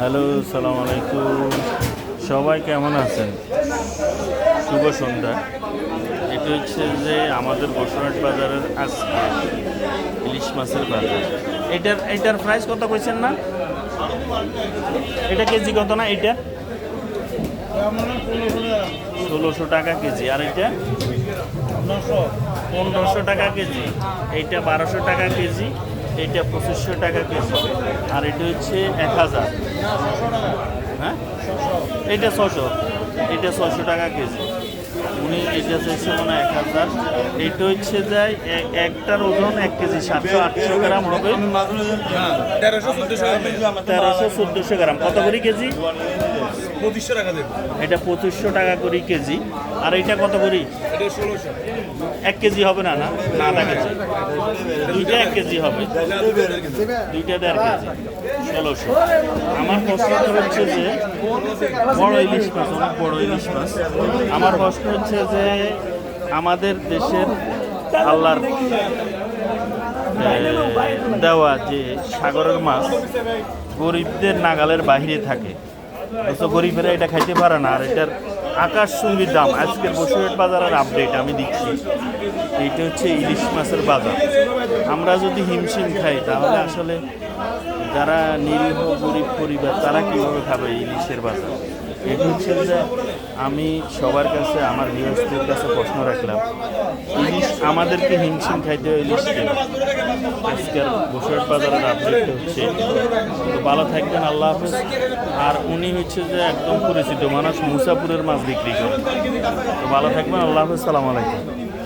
Hello, সালাম আলাইকুম। সবাই কেমন আছেন? শুভ সন্ধ্যা। এটা হচ্ছে যে আমাদের বসুরহাট বাজারের আজকে ইলিশ মাছের বাজার। এটার প্রাইস কত কইছেন না? এটা কেজি কত না? এটা ১৬০০ টাকা কেজি। আর এটা ১৫০০ টাকা কেজি। এইটা ১২০০ টাকা কেজি। এইটা ২৫০০ টাকা কেজি। আর এটা হচ্ছে ১০০০। হ্যাঁ, এইটা ৬০০। এটা ৬০০ টাকা কেজি। উনি এটা চাইছে মানে ১০০০। এইটা হচ্ছে যায় একটার ওজন ১ কেজি ৭০০-৮০০ গ্রাম হবে। ১৩০০-১৪০০ গ্রাম। কত করে কেজি? ২৫০০ টাকা দেবে। এটা ২৫০০ টাকা করে কেজি। আর এইটা কত করি? এটা ১৬০০। ১ কেজি হবে না? না, আধা কেজি। দুইটা ১ কেজি হবে। দুইটা ১.৫ কেজি, ১৬০০। আমার প্রশ্নটা হচ্ছে যে বড় ইলিশ মাছ, অনেক বড় ইলিশ মাছ। আমার প্রশ্ন হচ্ছে যে আমাদের দেশের আল্লাহর দেওয়া যে সাগরের মাছ গরিবদের নাগালের বাহিরে থাকে, অথচ গরিবেরা এটা খাইতে পারে না। আর এটার আকাশচুম্বী দাম। আজকের বসুরহাট বাজারের আপডেট আমি দিচ্ছি। এইটা হচ্ছে ইলিশ মাছের বাজার। আমরা যদি হিমশিম খাই তাহলে আসলে যারা নিরীহ গরিব পরিবার তারা কীভাবে খাবে ইলিশের বাজার? এটা হচ্ছে যে আমি সবার কাছে, আমার গৃহস্থদের কাছে প্রশ্ন রাখলাম, ইলিশ আমাদেরকে হিমশিম খাইতে হয় ইলিশ কেন? আজকের বসুরহাট বাজারের আপডেট হচ্ছে। তো ভালো থাকবেন, আল্লাহ হাফেজ। আর উনি হচ্ছে যে একদম পরিচিত মানুষ, মুসাপুরের মাছ বিক্রি করে। তো ভালো থাকবেন, আল্লাহ হাফেজ, সালাম আলাইকুম।